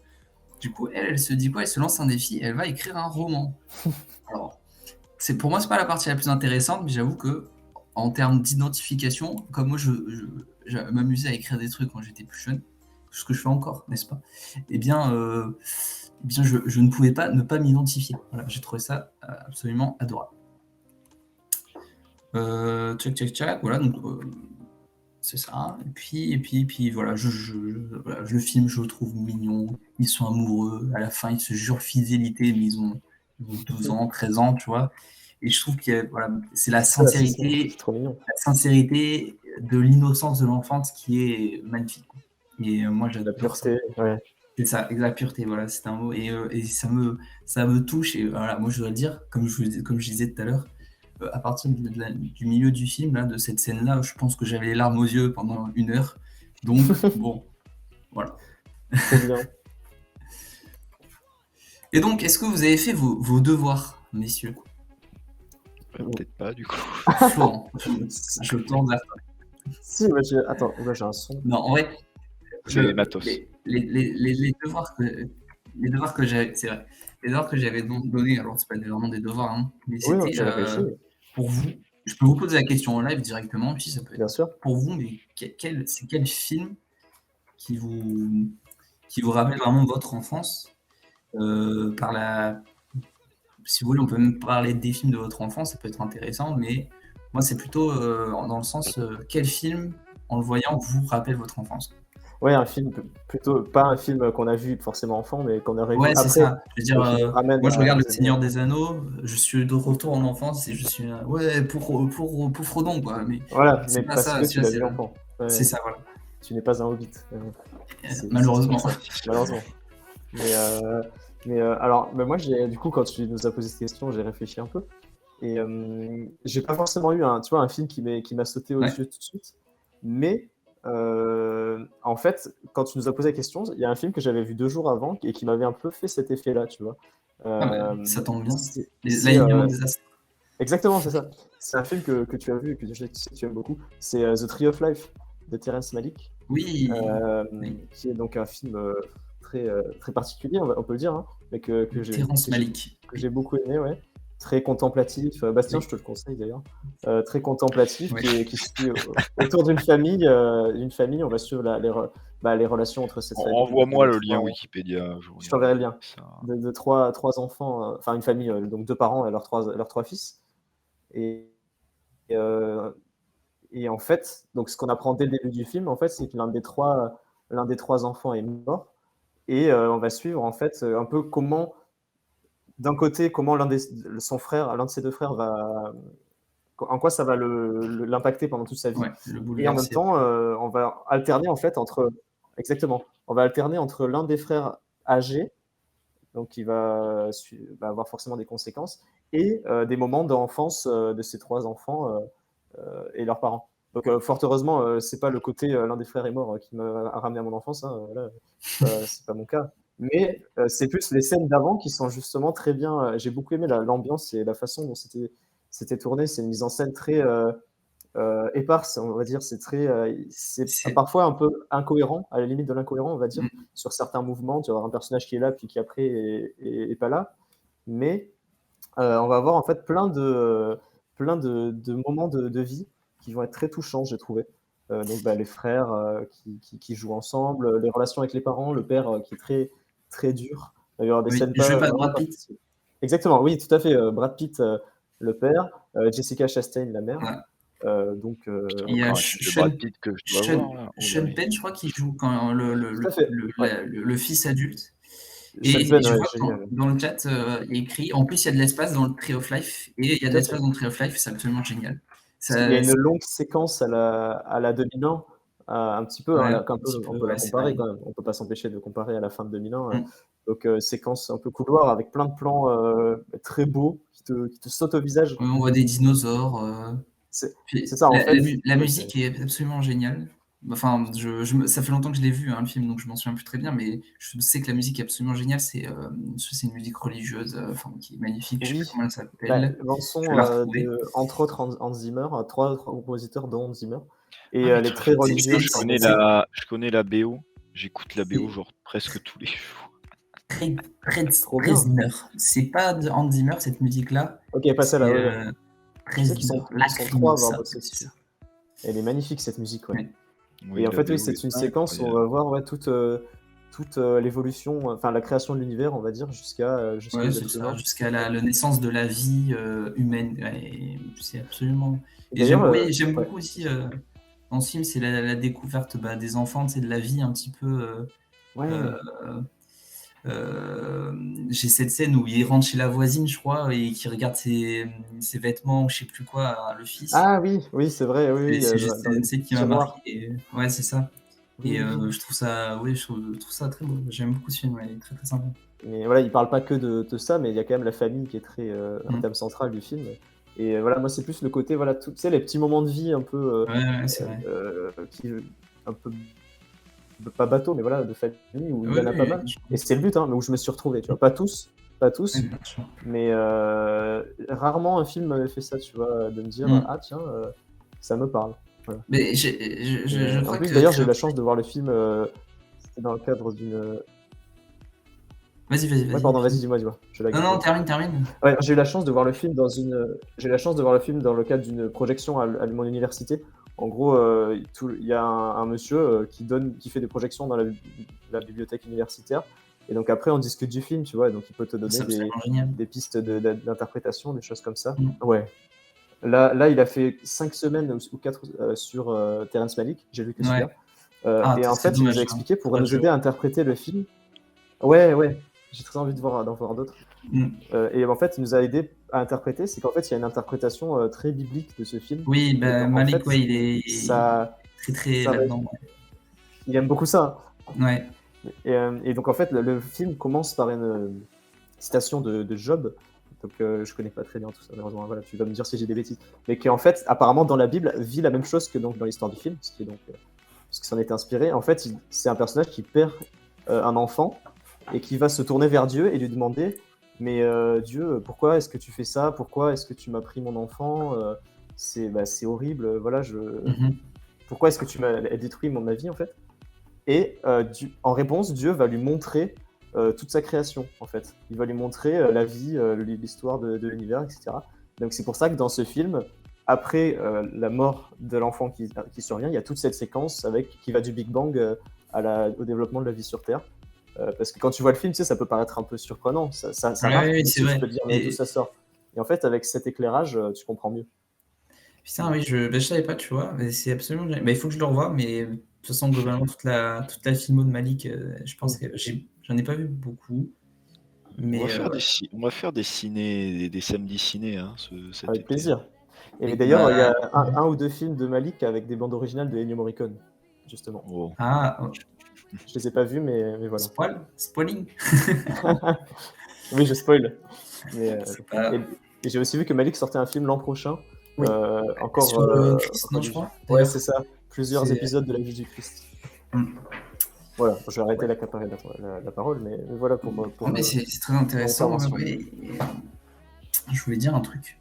Du coup elle se dit quoi? Elle se lance un défi, elle va écrire un roman. Alors pour moi c'est pas la partie la plus intéressante, mais j'avoue que en termes d'identification, comme moi je m'amusais à écrire des trucs quand j'étais plus jeune, ce que je fais encore, n'est-ce pas? Eh bien je ne pouvais pas ne pas m'identifier. Voilà, j'ai trouvé ça absolument adorable. Tchac, voilà, donc c'est ça. Et puis voilà, voilà, le film, je le trouve mignon. Ils sont amoureux. À la fin, ils se jurent fidélité, mais ils ont 12 ans, 13 ans, tu vois. Et je trouve que voilà, c'est C'est ça, c'est trop mignon. la sincérité de l'innocence de l'enfance qui est magnifique. Et moi, La j'adore ça. pureté, ouais. C'est ça, la pureté, voilà, c'est un mot. Et ça me touche. Et voilà, moi, je dois le dire, comme je disais tout à l'heure, à partir du milieu du film, là, de cette scène-là, je pense que j'avais les larmes aux yeux pendant 1 heure. Donc, bon, voilà. Trop bien. Et donc, est-ce que vous avez fait vos devoirs, messieurs? Peut-être pas, du coup. Florent, je tourne vers toi. Si, attends, là j'ai un son. Non, en vrai, C'est matos. les devoirs que j'avais, c'est vrai, les devoirs que j'avais donnés, alors c'est pas vraiment des devoirs, hein, mais Oui, non, c'était j'ai réfléchi, pour vous. Je peux vous poser la question en live directement, puis ça peut bien être sûr. pour vous, mais c'est quel film qui vous rappelle vraiment votre enfance si vous voulez, on peut même parler des films de votre enfance, ça peut être intéressant, mais moi c'est plutôt dans le sens quel film, en le voyant, vous rappelle votre enfance? Ouais, un film plutôt pas un film qu'on a vu forcément enfant, mais qu'on aurait vu Ouais, c'est après. ça. Je veux dire, Et qui nous ramène moi je à regarde Le des années. Seigneur des Anneaux, je suis de retour en enfance et je suis ouais pour Frodon quoi. Mais Voilà, c'est mais pas parce ça. que tu Tu vois, l'as vu enfant. Ouais, c'est ça voilà. tu n'es pas un hobbit. C'est Malheureusement. pour ça, malheureusement. Mais moi, du coup, quand tu nous as posé cette question, j'ai réfléchi un peu. Et j'ai pas forcément eu un film qui m'a sauté aux Ouais. yeux tout de suite. Mais en fait, quand tu nous as posé la question, il y a un film que j'avais vu 2 jours avant et qui m'avait un peu fait cet effet-là, tu vois. Ah bah, ça tombe bien. C'est, L'alignement des astres. exactement, c'est ça. C'est un film que tu as vu et que je sais que tu aimes beaucoup. C'est The Tree of Life de Terrence Malick. Oui. Oui. Qui est donc un film très particulier, on peut le dire, hein, mais que Terrence Malick. j'ai beaucoup aimé, ouais. Très contemplatif. Bastien, Oui. je te le conseille d'ailleurs. Très contemplatif, Oui. qui suit autour d'une famille. On va suivre les relations entre cette famille. Envoie-moi le de lien trois- Wikipédia. Je t'enverrai le lien. Ça. De trois enfants, enfin une famille, donc 2 parents et leurs trois fils. Et, et en fait, donc ce qu'on apprend dès le début du film, en fait, c'est que l'un des trois enfants est mort. Et on va suivre en fait un peu comment, d'un côté, comment l'un de ses 2 frères en quoi ça va l'impacter pendant toute sa vie. Ouais, le Et en même bouleverser. temps, on va alterner en fait exactement, on va alterner entre l'un des frères âgés, donc qui va avoir forcément des conséquences, et des moments d'enfance de ces 3 enfants et leurs parents. Donc fort heureusement, c'est pas le côté l'un des frères est mort qui m'a ramené à mon enfance, hein, là, c'est pas mon cas. Mais c'est plus les scènes d'avant qui sont justement très bien. J'ai beaucoup aimé l'ambiance et la façon dont c'était tourné. C'est une mise en scène très éparse, on va dire. C'est C'est- parfois un peu incohérent, à la limite de l'incohérent, on va dire, Mm. sur certains mouvements. Tu vas avoir un personnage qui est là, puis qui après est pas là. Mais on va avoir en fait plein de moments de vie qui vont être très touchants, j'ai trouvé. Donc les frères qui jouent ensemble, les relations avec les parents, le père qui est très, très dur. Il va y avoir des Oui, scènes joué par vraiment Brad pas Pitt. faciles. Exactement, oui, tout à fait. Brad Pitt, le père, Jessica Chastain, la mère. Donc, Il y a Encore un film de Brad Pitt que je dois voir. Là. Sean Penn, je crois qu'il joue quand tout à fait. Ouais. le fils adulte. Sean Et Penn, je ouais, vois génial. dans le chat, il y a écrit en plus, il y a de l'espace dans le Tree of Life. Et il y a de Tout à l'espace fait. dans le Tree of Life, c'est absolument génial. Il y a une longue séquence à la 2001, un petit peu, Ouais, hein, on peut la ouais, c'est comparer vrai. quand même. On peut pas s'empêcher de comparer à la fin de 2001. Mm. Donc séquence un peu couloir avec plein de plans très beaux qui te sautent au visage. Ouais, on voit des dinosaures. C'est Puis ça en fait. la Ouais, musique est absolument géniale. Enfin, ça fait longtemps que je l'ai vu, hein, le film, donc je m'en souviens plus très bien, mais je sais que la musique est absolument géniale. C'est une musique religieuse qui est magnifique. Je sais oui, plus comment elle s'appelle. bande son Je vais la retrouver. entre autres Hans Zimmer, 3 compositeurs dont Hans Zimmer. Et Ah, mais elle est très Je religieuse. connais la BO. J'écoute la BO genre presque tous les jours. Trop bien. Reznor. C'est pas de Hans Zimmer, cette musique-là. Ok, pas celle-là. Ouais. Je sais qu'ils sont 3 à avoir bossé c'est dessus. ça. Elle est magnifique cette musique, ouais. Ouais. Oui, Et en la fait, BO oui, c'est est une séquence où on va voir toute l'évolution, enfin la création de l'univers, on va dire, jusqu'à Ouais, c'est ça, jusqu'à la naissance de la vie humaine. Ouais, c'est absolument. Et j'aime beaucoup aussi dans ce film, c'est la découverte des enfants, de la vie un petit peu. J'ai cette scène où il rentre chez la voisine, je crois, et qui regarde ses vêtements ou je sais plus quoi, le fils. Ah oui, c'est vrai, oui. C'est juste une scène qui m'a tiroir. marqué. Ouais, c'est ça. Oui, Et oui. je trouve ça très beau. J'aime beaucoup ce film, ouais, il est très très sympa. Mais voilà, il parle pas que de ça, mais il y a quand même la famille qui est très un thème central du film. Et voilà, moi c'est plus le côté, voilà, tu sais, les petits moments de vie un peu Ouais, c'est vrai. un peu pas bateau, mais voilà, de famille où il y en a pas mal. Et c'était le but, hein, mais où je me suis retrouvé, tu vois, pas tous, Ouais, bien sûr. mais rarement un film m'avait fait ça, tu vois, de me dire ah tiens, ça me parle. Voilà. Mais je en crois plus, que d'ailleurs, j'ai eu la chance de voir le film. C'était dans le cadre d'une. Vas-y. Ouais, pardon, vas-y, dis-moi. Non, termine. Ouais, j'ai eu la chance de voir le film J'ai eu la chance de voir le film dans le cadre d'une projection à mon université. En gros, il y a un monsieur qui fait des projections dans la bibliothèque universitaire. Et donc après, on discute du film, tu vois. Donc il peut te donner des pistes d'interprétation, des choses comme ça. Ouais. Là, il a fait 5 semaines ou 4 sur Terrence Malick. J'ai vu que celui-là. Et en c'est fait, il nous dommage. a expliqué pour Pas nous de aider à interpréter le film. Ouais, j'ai très envie d'en voir d'autres. Mm. Et en fait, il nous a aidé à interpréter. C'est qu'en fait, il y a une interprétation très biblique de ce film. Oui, Et bah, en Malik, fait, ouais, il est ça, très ça va- là-dedans. il aime beaucoup ça. Ouais. Et donc, en fait, le film commence par une citation de Job. Donc, je connais pas très bien tout ça, malheureusement. Voilà, tu vas me dire si j'ai des bêtises. Mais qui, en fait, apparemment, dans la Bible, vit la même chose que donc, dans l'histoire du film, ce qui est donc, parce que ça en était inspiré. En fait, c'est un personnage qui perd un enfant et qui va se tourner vers Dieu et lui demander mais Dieu, pourquoi est-ce que tu fais ça? Pourquoi est-ce que tu m'as pris mon enfant? C'est horrible. Voilà, Mhm. pourquoi est-ce que tu m'as détruit ma vie en fait? Et en réponse, Dieu va lui montrer toute sa création en fait. Il va lui montrer la vie, l'histoire de l'univers, etc. Donc c'est pour ça que dans ce film, après la mort de l'enfant qui survient, il y a toute cette séquence qui va du Big Bang au développement de la vie sur Terre. Parce que quand tu vois le film, tu sais, ça peut paraître un peu surprenant. Ça Ouais, marque, ouais, mais c'est tu vrai. peux te dire mais Et- d'où ça sort. Et en fait, avec cet éclairage, tu comprends mieux. Putain, oui, je savais pas, tu vois. Mais c'est absolument. Bah, il faut que je le revoie, mais de toute façon, globalement, toute la filmo de Malik, je pense que j'en ai pas vu beaucoup. On Mais va faire ouais. on va faire des ciné, des samedis ciné cet Avec été. plaisir. Et Et d'ailleurs, il y a bah, un ou deux films de Malik avec des bandes originales de Ennio Morricone, justement. Oh. Je les ai pas vus, mais voilà. Spoiling. Oui, je spoil. Mais, C'est pas. et j'ai aussi vu que Malik sortait un film l'an prochain. Oui. Encore. Sur le Christ, non, je religieux. crois. Ouais, d'ailleurs. c'est ça. Plusieurs C'est- épisodes de la vie du Christ. Mm. Voilà, je vais arrêter d'accaparer la parole, mais voilà pour Non, mais c'est très intéressant. intervention. Ouais. Et, je voulais dire un truc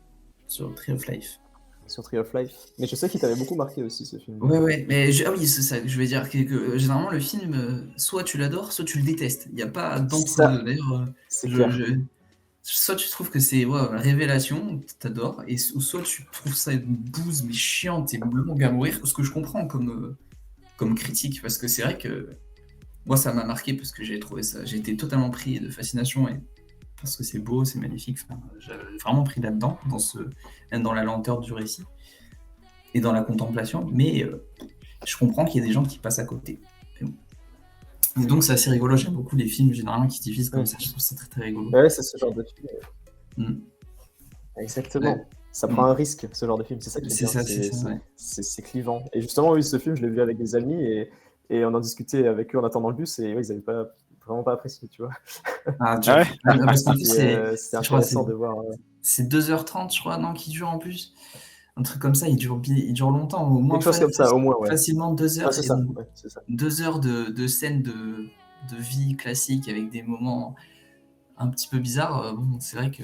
sur Tree of Life. Sur Tree of Life. Mais je sais qu'il t'avait beaucoup marqué aussi ce film. Ouais, mais ah oui, c'est ça que je veux dire. Généralement, le film, soit tu l'adores, soit tu le détestes. Il n'y a pas Ça, d'entre-deux. D'ailleurs, c'est clair. soit tu trouves que c'est la révélation, t'adores, ou soit tu trouves ça une bouse, mais chiante et longue à mourir, ce que je comprends comme critique, parce que c'est vrai que moi, ça m'a marqué parce que j'ai trouvé ça, j'ai été totalement pris de fascination et parce que c'est beau, c'est magnifique. Enfin, j'avais vraiment pris là-dedans, même dans la lenteur du récit et dans la contemplation. Mais je comprends qu'il y ait des gens qui passent à côté. Et donc c'est assez rigolo. J'aime beaucoup les films généralement qui se divisent comme ça. Je trouve ça très très rigolo. Ouais, c'est ce genre de film. Mm. Exactement. Ouais. Ça prend un risque, ce genre de film. C'est ça qui est C'est bien. ça, ouais. C'est clivant. Et justement, oui, ce film, je l'ai vu avec des amis et on en discutait avec eux en attendant le bus et ils n'avaient vraiment pas apprécié, tu vois. Ah ouais. parce qu'en plus, C'était je crois intéressant de voir. c'est 2h30, je crois, non, qui dure en plus. Un truc comme ça, il dure longtemps, au moins Quelque chose comme ça, au moins, ouais. facilement 2 heures. Ah, c'est et ça. donc, Ouais, c'est ça. 2 heures de scènes de vie classique avec des moments un petit peu bizarres. Bon, c'est vrai que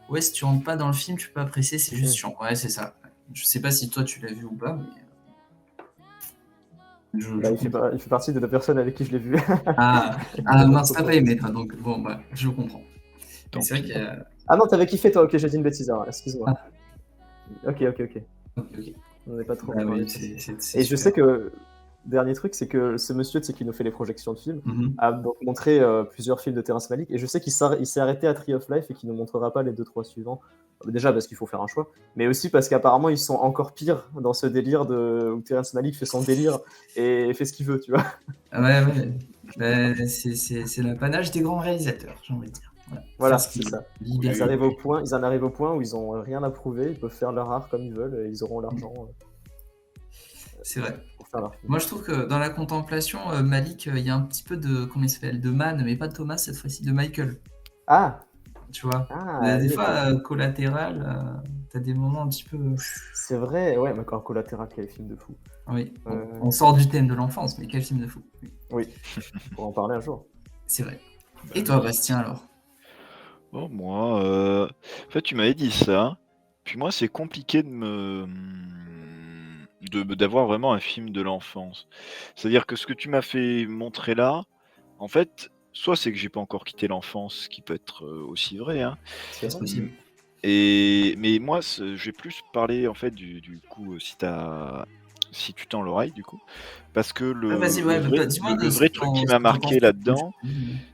ouais, si tu rentres pas dans le film, tu peux apprécier, c'est juste chiant. Ouais, c'est ça. Je sais pas si toi tu l'as vu ou pas, mais Il fait partie de la personne avec qui je l'ai vu. mince, t'as pas aimé toi, donc bon, bah, je comprends. Mais c'est vrai qu'il y a... Ah non, t'avais kiffé toi, ok, j'ai dit une bêtise, alors, excuse-moi. Ok. On n'est pas trop. Ah, oui, c'est et je sais que, dernier truc, c'est que ce monsieur, tu sais, qui nous fait les projections de films, a donc montré plusieurs films de Terrence Malick, et je sais qu'il s'est arrêté à Tree of Life et qu'il ne montrera pas les 2-3 suivants. Déjà parce qu'il faut faire un choix, mais aussi parce qu'apparemment ils sont encore pires dans ce délire où Terrence Malick fait son délire et fait ce qu'il veut, tu vois. Ouais. Bah, c'est l'apanage des grands réalisateurs, j'ai envie de dire. Voilà, c'est ça. Liberté. Ils en arrivent au point où ils n'ont rien à prouver, ils peuvent faire leur art comme ils veulent et ils auront l'argent. C'est vrai. Pour faire leur film. Moi je trouve que dans la contemplation, Malik, il y a un petit peu de, comment il s'appelle, de Man, mais pas de Thomas cette fois-ci, de Michael. Ah, tu vois. Ah, des oui, fois, Collatéral, t'as des moments un petit peu... C'est vrai, ouais, mais encore Collatéral, quel film de fou. Oui, on sort du thème de l'enfance, mais quel film de fou. Oui, on va en parler un jour. C'est vrai. Et toi, Bastien, alors? Bon, moi, en fait, tu m'avais dit ça, puis moi, c'est compliqué d'avoir vraiment un film de l'enfance. C'est-à-dire que ce que tu m'as fait montrer là, en fait, soit c'est que j'ai pas encore quitté l'enfance, ce qui peut être aussi vrai, hein. C'est possible. Mais moi, je vais plus parler en fait du coup, si tu tends l'oreille, du coup, parce que le vrai truc qui m'a marqué là-dedans,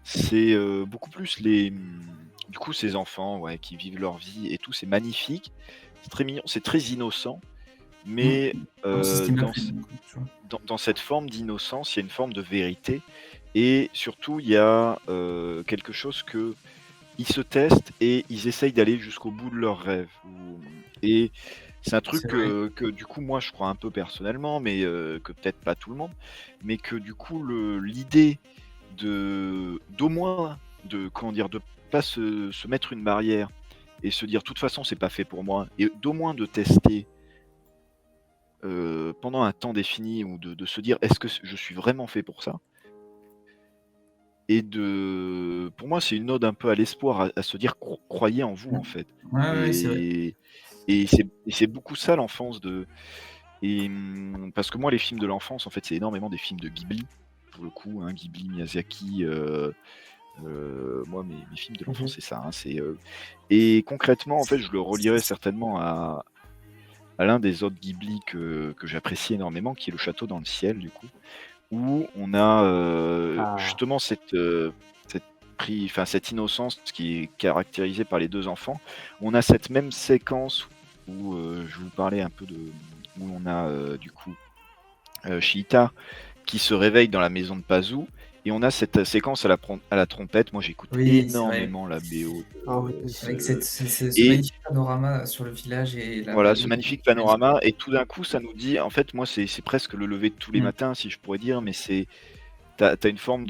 c'est beaucoup plus du coup, ces enfants, ouais, qui vivent leur vie et tout, c'est magnifique, c'est très mignon, c'est très innocent. mais C'est ce qui m'a dans, plu, du coup, tu vois. dans cette forme d'innocence, il y a une forme de vérité. Et surtout, il y a quelque chose que ils se testent et ils essayent d'aller jusqu'au bout de leurs rêves. Et c'est un truc C'est vrai. que du coup, moi, je crois un peu personnellement, mais que peut-être pas tout le monde, mais que du coup, l'idée d'au moins, comment dire, de pas se mettre une barrière et se dire, de toute façon, c'est pas fait pour moi, et d'au moins de tester pendant un temps défini, ou de se dire, est-ce que je suis vraiment fait pour ça? Et pour moi, c'est une ode un peu à l'espoir, à se dire, croyez en vous, en fait. Ouais, c'est vrai. Et c'est beaucoup ça l'enfance parce que moi, les films de l'enfance, en fait, c'est énormément des films de Ghibli, pour le coup, hein, Ghibli, Miyazaki. Moi, mes films de l'enfance, c'est ça, hein, et concrètement, en fait, je le relierais certainement à l'un des autres Ghibli que j'apprécie énormément, qui est Le Château dans le ciel, du coup, où on a justement cette innocence qui est caractérisée par les deux enfants. On a cette même séquence où je vous parlais un peu où on a du coup Shihita qui se réveille dans la maison de Pazu, et on a cette séquence à la trompette. Moi, j'écoute Oui, c'est vrai. énormément la BO Avec ce et magnifique panorama sur le village et la voilà, ce vallée. magnifique panorama, et tout d'un coup, ça nous dit, en fait, moi, c'est presque le lever de tous les matins, si je pourrais dire, mais t'as une forme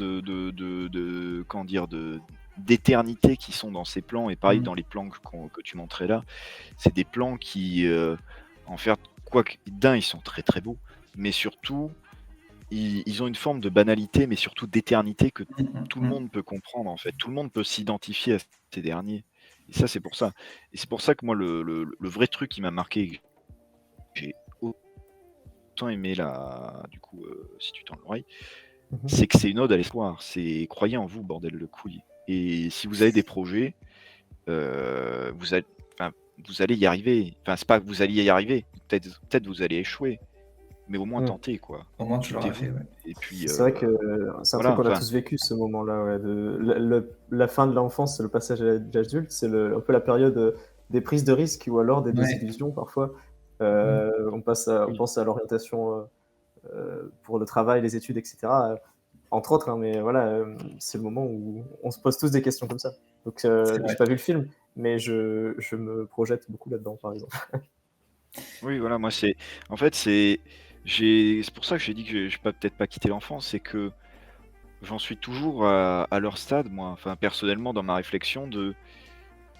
comment dire, d'éternité qui sont dans ces plans, et pareil dans les plans que tu montrais là. C'est des plans qui, en fait, ils sont très très beaux, mais surtout, ils ont une forme de banalité, mais surtout d'éternité que tout le monde peut comprendre, en fait. Tout le monde peut s'identifier à ces derniers. Et ça, c'est pour ça. Et c'est pour ça que moi, le vrai truc qui m'a marqué, j'ai autant aimé du coup, Si tu tends l'oreille, c'est que c'est une ode à l'espoir. C'est croyez en vous, bordel de couilles. Et si vous avez des projets, vous allez y arriver. Enfin, c'est pas que vous alliez y arriver. Peut-être vous allez échouer, mais au moins tenter, quoi. Au moins, tu l'auras fait, Tentez-vous. ouais. Et puis, C'est vrai que c'est un voilà, truc qu'on a enfin, tous vécu, ce moment-là. Ouais, la fin de l'enfance, le passage à l'adulte, c'est un peu la période des prises de risques ou alors des Ouais. désillusions parfois. On pense à l'orientation pour le travail, les études, etc. Entre autres, hein, mais voilà, c'est le moment où on se pose tous des questions comme ça. Donc, C'est vrai. j'ai pas vu le film, mais je me projette beaucoup là-dedans, par exemple. Oui, voilà, moi, en fait, c'est pour ça que j'ai dit que je peux peut-être pas quitter l'enfance, c'est que j'en suis toujours à leur stade, moi, enfin, personnellement, dans ma réflexion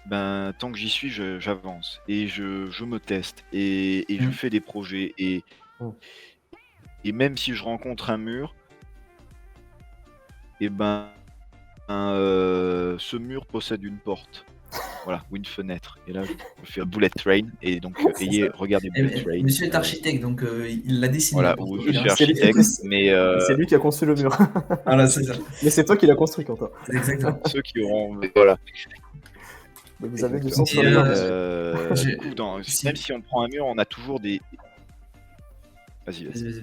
ben, tant que j'y suis, j'avance, et je me teste, et je fais des projets, et même si je rencontre un mur, et ben, ce mur possède une porte, voilà, ou une fenêtre, et là, je fais un bullet train, et donc, regardez Bullet Train. Monsieur est architecte, donc il l'a dessiné. Voilà, la porte. où je suis C'est lui- architecte, mais C'est lui qui a conçu le mur. Voilà, c'est ça. Mais c'est toi qui l'as construit, Quentin. C'est exactement. ceux qui auront, voilà. Mais vous avez du Exactement. sang sur les mains, monsieur. Du coup, même si on prend un mur, on a toujours des. Vas-y. Vas-y.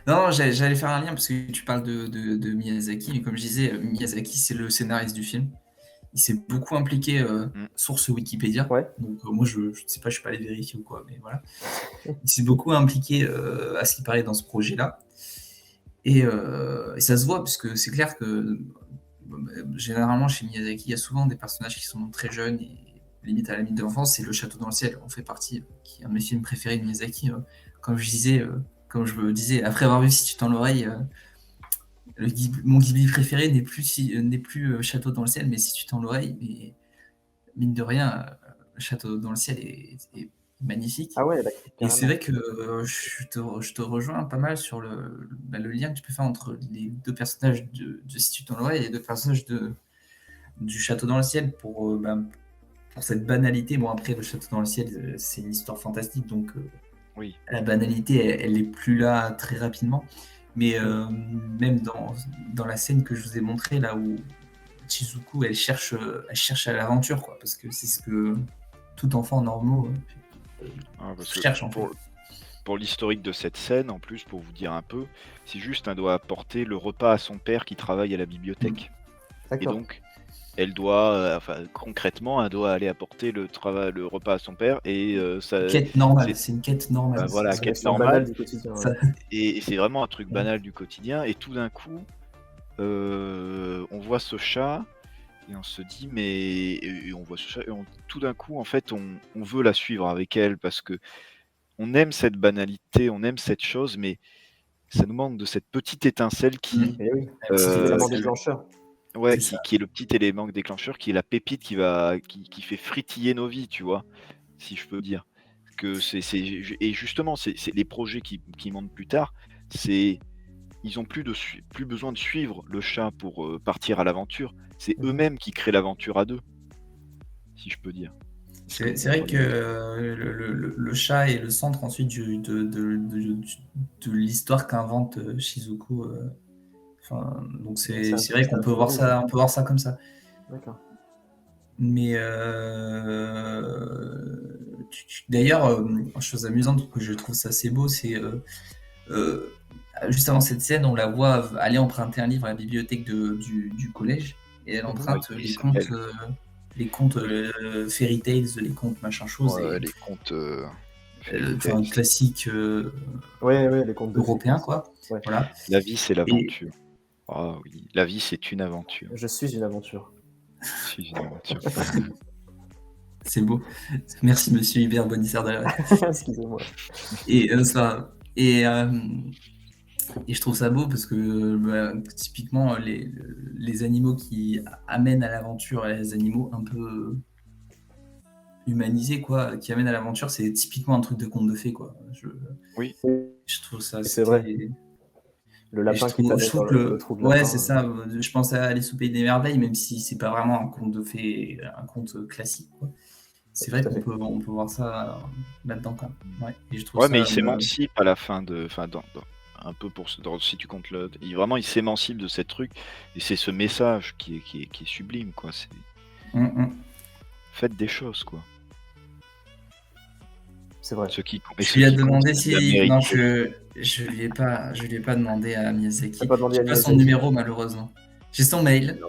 Non, j'allais faire un lien parce que tu parles de Miyazaki, mais comme je disais, Miyazaki, c'est le scénariste du film. Il s'est beaucoup impliqué, source Wikipédia. Ouais. Donc moi, je ne sais pas, je suis pas allé vérifier ou quoi, mais voilà. Il s'est beaucoup impliqué, à ce qui paraît, dans ce projet-là. Et ça se voit, parce que c'est clair que généralement, chez Miyazaki, il y a souvent des personnages qui sont très jeunes et limite à la limite de l'enfance. C'est Le Château dans le ciel, en fait partie, qui est un de mes films préférés de Miyazaki. Comme je me disais, après avoir vu Si tu tends l'oreille, mon Ghibli préféré n'est plus Château dans le ciel, mais Si tu tends l'oreille. Et mine de rien, Château dans le ciel est magnifique. Ah ouais, Et c'est vrai que je te rejoins pas mal sur le lien que tu peux faire entre les deux personnages de Si tu tends l'oreille et les deux personnages du Château dans le ciel pour cette banalité. Bon, après, Le Château dans le ciel, c'est une histoire fantastique, donc Oui. la banalité, elle est plus là très rapidement. Mais même dans la scène que je vous ai montrée, là où Chizuku, elle cherche à l'aventure, quoi, parce que c'est ce que tout enfant normaux cherche, en fait. Pour l'historique de cette scène, en plus, pour vous dire un peu, c'est juste, elle doit apporter le repas à son père qui travaille à la bibliothèque. D'accord. Et donc, elle doit, enfin concrètement, elle doit aller apporter le repas à son père et Quête normale, c'est c'est une quête normale. voilà, C'est une quête action normale banale du quotidien. Ça- Ouais. et c'est vraiment un truc Ouais. banal du quotidien et tout d'un coup, on voit ce chat et on se dit et on voit ce chat et tout d'un coup en fait on veut la suivre avec elle parce que on aime cette banalité, on aime cette chose, mais ça nous manque de cette petite étincelle qui, Et oui, Un petit euh, l'élément étincelle. déclencheur. ouais, C'est ça. qui est le petit élément déclencheur, qui est la pépite qui fait fritiller nos vies, tu vois, si je peux dire. Que et justement, c'est les projets qui montent plus tard, c'est ils ont plus besoin de suivre le chat pour partir à l'aventure. C'est Mhm. eux-mêmes qui créent l'aventure à deux, si je peux dire. C'est vrai que le chat est le centre ensuite de l'histoire qu'invente Shizuku. Donc c'est vrai qu'on peut voir ça, comme ça. D'accord. Mais d'ailleurs, chose amusante que je trouve ça assez beau, c'est juste avant cette scène, on la voit aller emprunter un livre à la bibliothèque du collège et elle emprunte Oui, les ça contes, s'appelle. fairy tales, les contes machin chose, Ouais, les contes enfin classiques Ouais, les contes de fées, européens quoi. quoi. Ouais. Voilà. La vie, c'est Et l'aventure. Ah oui, la vie, c'est une aventure. Je suis une aventure. C'est une aventure. c'est beau. Merci Monsieur Hubert Bonisseur de la Excusez-moi. Et ça. Et je trouve ça beau parce que typiquement les animaux qui amènent à l'aventure, les animaux un peu humanisés quoi, qui amènent à l'aventure, c'est typiquement un truc de conte de fées quoi. Oui. Je trouve ça. C'est vrai. Le Et je lapin qui trouve t'amène dans que le trou de ouais lapin. c'est ça. Je pense à Alice au pays des merveilles, même si c'est pas vraiment un conte de fées, un conte classique quoi. C'est vrai Tout à fait. on peut voir ça là-dedans quoi. Ouais. Et je trouve Ouais, ça. mais il s'émancipe à la fin un peu si tu comptes il s'émancipe de cette truc et c'est ce message qui est sublime quoi. C'est faites des choses quoi. C'est vrai. Ceux qui Je lui ai demandé c'est de la si. Non, mérite. je lui ai pas demandé à Miyazaki. T'as pas demandé J'ai à pas son Miyazaki. numéro malheureusement. J'ai son mail, Non.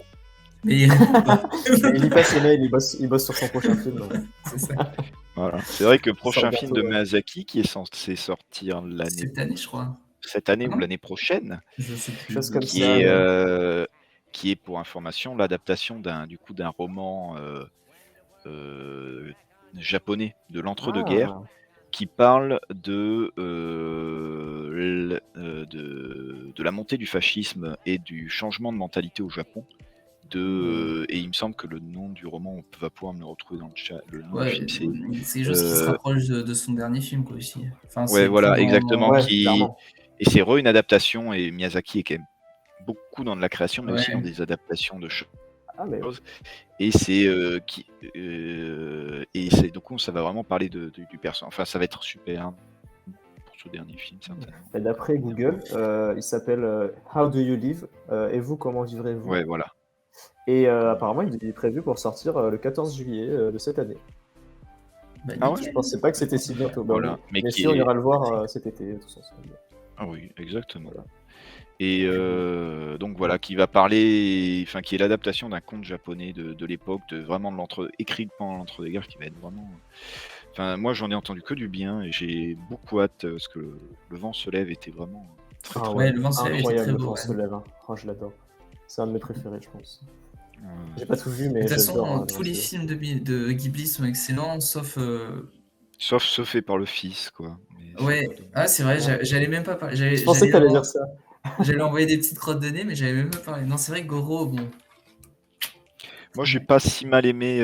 mais il répond pas. Il lit pas ses mails, il bosse sur son prochain film. C'est ça. Voilà. C'est vrai que le Ça prochain sort film bientôt, de ouais. Miyazaki qui est censé sortir Cette année, je crois. cette année Ah ou non l'année prochaine, Je sais plus. Chose comme qui ça. est Ouais. qui est pour information l'adaptation d'un roman japonais de l'entre-deux-guerres Ah, qui parle de la montée du fascisme et du changement de mentalité au Japon. Et il me semble que le nom du roman, on va pouvoir me le retrouver dans le chat. Le nom du Ouais, film, c'est juste qu'il se rapproche de son dernier film, quoi, aussi. Enfin, ouais, c'est voilà, plus exactement. ouais, clairement. Et c'est une adaptation, et Miyazaki est quand même beaucoup dans de la création, mais aussi dans Ouais. des adaptations de choses. Ah, mais Et c'est du coup, ça va vraiment parler du personnage. Enfin, ça va être super hein, pour ce dernier film, certainement. et d'après Google, il s'appelle How Do You Live et vous, comment vivrez-vous? Ouais, voilà. Et apparemment, il est prévu pour sortir le 14 juillet de cette année. Bah, Ah ouais nickel. Je pensais pas que c'était si bientôt. Bah Voilà. oui. Mais Mais qui si, on est- ira le voir cet été, tous ensemble. Ah oui, exactement. Voilà. Et donc voilà, qui va parler, enfin qui est l'adaptation d'un conte japonais de l'époque, vraiment écrit pendant l'entre-deux-guerres, qui va être vraiment. Enfin, moi j'en ai entendu que du bien et j'ai beaucoup hâte parce que le vent se lève était vraiment très Ah très Ouais, le vent se lève, il était incroyable, très le beau. vent Ouais. se lève. Hein. Oh, je l'adore. C'est un de mes préférés, je pense. bien. J'ai pas tout vu, De mais toute j'adore. façon, Le tous vent les se lève. films de Ghibli sont excellents, sauf. Sauf ce fait par le fils, quoi. Mais c'est Ouais, un peu dommage. ah, c'est vrai, j'allais même pas parler. Je pensais que t'allais dire ça. J'allais envoyer des petites crottes de nez, mais j'avais même pas parlé. Non, c'est vrai que Goro, bon. Moi, j'ai pas si mal aimé,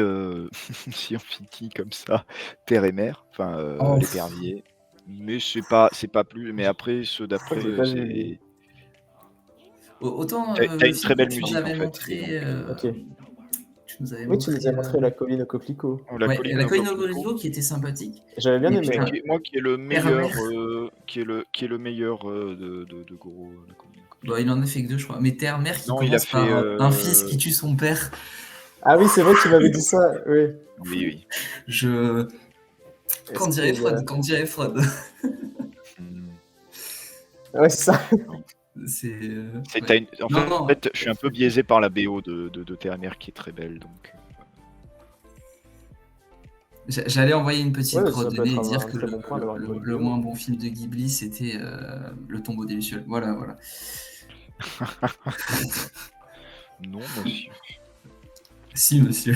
si on finit comme ça, Terre et Mer, enfin Oh, l'épervier. Mais c'est pas plus. Mais après, ceux d'après, J'ai pas vu, c'est. lui. Autant T'as le une film très que belle tu nous musique en avais fait. montré. Ok. Tu nous avais Oui, tu nous montré. as montré la colline au coquelicot. La Ouais, colline la au colline au coquelicot. coquelicot qui était sympathique. J'avais bien Et aimé. puis, Ouais. Moi, qui est le Père meilleur, Mère. qui est le meilleur de Goro. La colline au coquelicot. Bon, il en a fait que deux, je crois. Mais Terre-Mère qui Non, il a commence fait. par un fils qui tue son père. Ah oui, c'est vrai que tu m'avais dit ça. Oui. Oui. Je. Quand Est-ce dirait qu'il y a- Freud, quand dirait Freud. Hmm. Ouais, c'est ça. C'est. T'as Ouais. en Non, non. fait, je suis un peu biaisé par la BO de Terre et Mer qui est très belle, donc. J'allais envoyer une petite Ouais, ça peut coordonnée être et dire un que très bon point d'avoir une bonne le BO. moins bon film de Ghibli, c'était Le Tombeau des Lucioles. Voilà, voilà. Non, monsieur. Si, monsieur.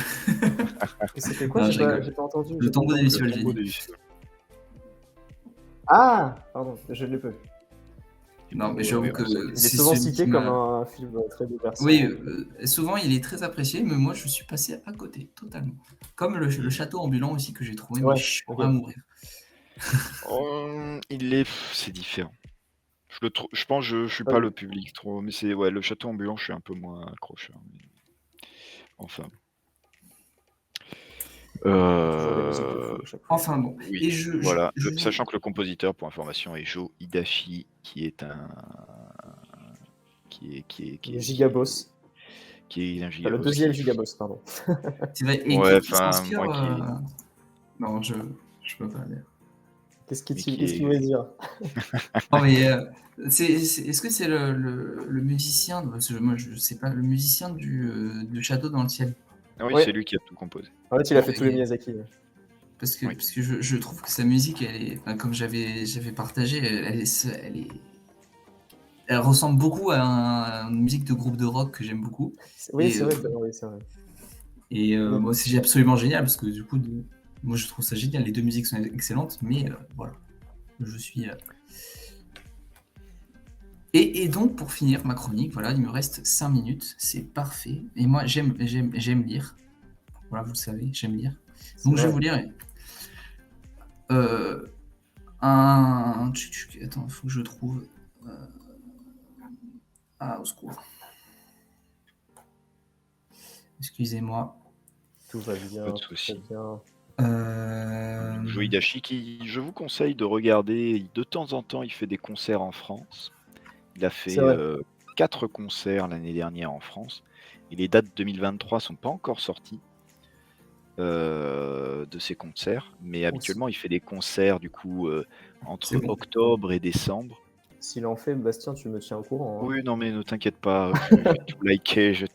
Et c'était quoi? Non, je rigole. J'ai pas entendu. Le j'ai pas Tombeau des entendu. Lucioles, j'ai Tombeau dit. des Lucioles. Ah! Pardon, je l'ai pas vu. Non, mais Ouais, j'avoue ouais, que Il est c'est souvent celui cité qui comme m'a. un film très divertissant. Oui, souvent il est très apprécié, mais moi je suis passé à côté, totalement. Comme le château ambulant aussi que j'ai trouvé, mais Ouais, chiant ok. à mourir. C'est différent. Je pense que je suis Ah pas oui. le public trop, mais c'est ouais, le château ambulant, je suis un peu moins accrocheur. Enfin. Toujours des musiques de fou à chaque fois. Enfin bon. Oui, Et voilà. Sachant que le compositeur, pour information, est Joe Hidashi, qui est un qui Le Gigaboss. qui est un Enfin, le gigaboss. deuxième Gigaboss, pardon. c'est vrai. Et Ouais, qui enfin, s'inspire. moi qui Non, je peux pas dire. Qu'est-ce Mais qui qu'il est- voulait dire? Non, mais est-ce que c'est le musicien, parce que moi je sais pas, le musicien du château dans le ciel? Ah oui, Ouais. c'est lui qui a tout composé. En fait, il a Bon, fait tous les et- Miyazaki. Parce que, Oui. parce que je trouve que sa musique, elle est, enfin, comme j'avais partagé, elle ressemble beaucoup à une musique de groupe de rock que j'aime beaucoup. Oui, Et, c'est vrai. Oui, c'est vrai. Et Oui. moi, c'est absolument génial parce que du coup, moi je trouve ça génial. Les deux musiques sont excellentes, mais voilà, je suis. Et donc, pour finir ma chronique, voilà, il me reste 5 minutes, c'est parfait. Et moi, j'aime lire. Voilà, vous le savez, j'aime lire. Donc, je vais vrai. vous lire Attends, il faut que je trouve. Au secours. Excusez-moi. Tout va bien. Pas de Tout souci. va bien. Joe Hidashi, je vous conseille de regarder. De temps en temps, il fait des concerts en France. Il a fait C'est vrai. 4 concerts l'année dernière en France. Et les dates 2023 sont pas encore sorties de ces concerts. Mais habituellement, il fait des concerts du coup entre C'est bon. octobre et décembre. S'il en fait, Bastien, tu me tiens au courant. Hein. Oui, non, mais ne t'inquiète pas, je vais tout liker, je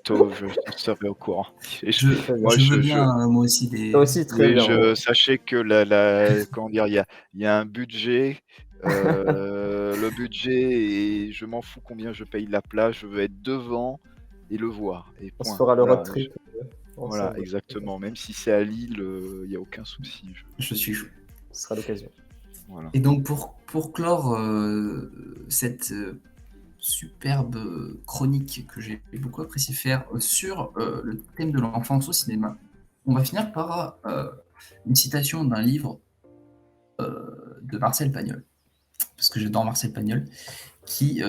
serai au courant. Je veux bien, moi aussi, des. Toi aussi, très Oui, bien. sachez que comment dire, il y a un budget, le budget, et je m'en fous combien je paye la place, je veux être devant et le voir. Et On se point. fera le Voilà, road trip. voilà, Ensemble. exactement. Même si c'est à Lille, il n'y a aucun souci. Je suis chaud. Ce sera l'occasion. Voilà. Et donc, pour clore cette superbe chronique que j'ai beaucoup apprécié faire sur le thème de l'enfance au cinéma, on va finir par une citation d'un livre de Marcel Pagnol, parce que j'adore Marcel Pagnol, qui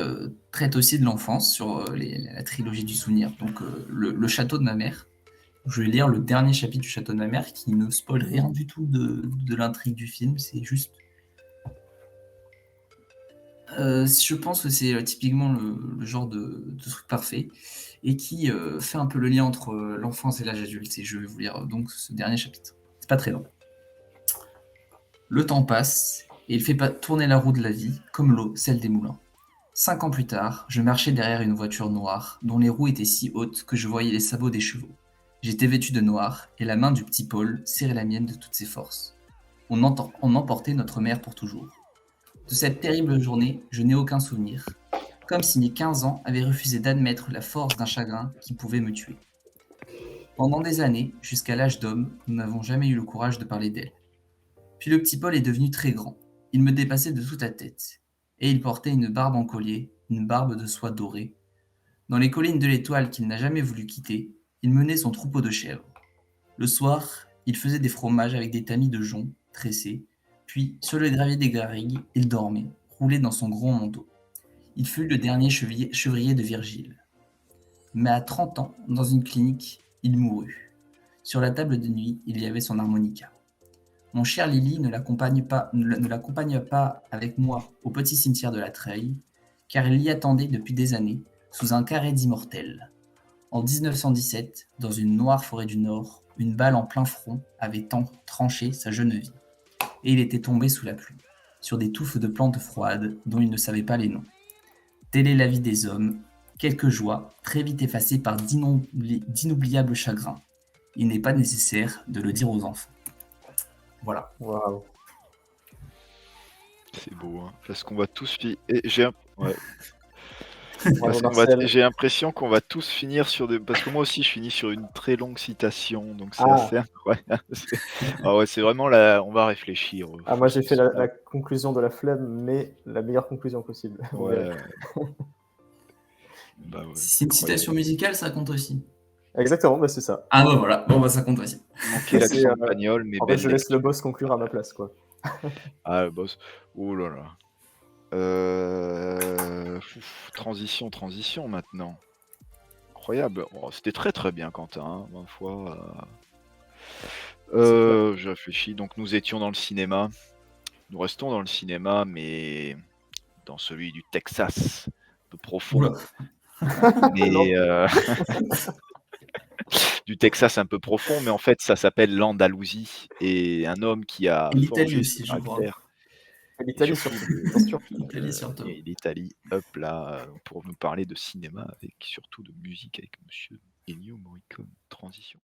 traite aussi de l'enfance sur la trilogie du souvenir, donc le château de ma mère. Je vais lire le dernier chapitre du château de ma mère qui ne spoil rien du tout de l'intrigue du film, c'est juste. Je pense que c'est typiquement le genre de truc parfait et qui fait un peu le lien entre l'enfance et l'âge adulte. Et je vais vous lire donc ce dernier chapitre. C'est pas très long. Le temps passe et il fait tourner la roue de la vie comme l'eau, celle des moulins. 5 ans plus tard, je marchais derrière une voiture noire dont les roues étaient si hautes que je voyais les sabots des chevaux. J'étais vêtu de noir et la main du petit Paul serrait la mienne de toutes ses forces. On emportait notre mère pour toujours. De cette terrible journée, je n'ai aucun souvenir, comme si mes 15 ans avaient refusé d'admettre la force d'un chagrin qui pouvait me tuer. Pendant des années, jusqu'à l'âge d'homme, nous n'avons jamais eu le courage de parler d'elle. Puis le petit Paul est devenu très grand. Il me dépassait de toute la tête. Et il portait une barbe en collier, une barbe de soie dorée. Dans les collines de l'Étoile qu'il n'a jamais voulu quitter, il menait son troupeau de chèvres. Le soir, il faisait des fromages avec des tamis de joncs tressés. Puis, sur le gravier des garrigues, il dormait, roulé dans son gros manteau. Il fut le dernier chevrier de Virgile. Mais à 30 ans, dans une clinique, il mourut. Sur la table de nuit, il y avait son harmonica. Mon cher Lily ne l'accompagna pas avec moi au petit cimetière de la Treille, car il l'y attendait depuis des années, sous un carré d'immortels. En 1917, dans une noire forêt du Nord, une balle en plein front avait tranché sa jeune vie. Et il était tombé sous la pluie, sur des touffes de plantes froides dont il ne savait pas les noms. Telle est la vie des hommes, quelques joies, très vite effacées par d'inoubliables chagrins. Il n'est pas nécessaire de le dire aux enfants. Voilà. Waouh. C'est beau, hein. Parce qu'on va tous j'ai Bravo, parce qu'on Marcel. j'ai l'impression qu'on va tous finir sur des. Parce que moi aussi, je finis sur une très longue citation, donc c'est Ah. assez incroyable. Ah ouais, c'est vraiment là. On va réfléchir. Ah, moi, j'ai fait la conclusion de la flemme, mais la meilleure conclusion possible. On verra. Ouais. Bah ouais, Si c'est une citation musicale, ça compte aussi. Exactement, bah, c'est ça. Ah bah voilà, bon bah ça compte aussi. Manquer C'est, l'accent espagnol, mais En fait, belle je laisse lecture. le boss conclure à ma place, quoi. Ah, le boss. Oh là là. Transition maintenant. Incroyable. Oh, c'était très très bien, Quentin, hein, ma foi. Je réfléchis. Donc nous étions dans le cinéma. Nous restons dans le cinéma, mais dans celui du Texas, un peu profond. Oula. Mais du Texas un peu profond, mais en fait ça s'appelle l'Andalousie. Et un homme qui a Et l'Italie forgé aussi, son je crois. caractère. L'Italie, Et surtout. surtout, Attention. L'Italie surtout. et l'Italie, hop là, pour nous parler de cinéma, avec surtout de musique avec monsieur Ennio Morricone. Transition.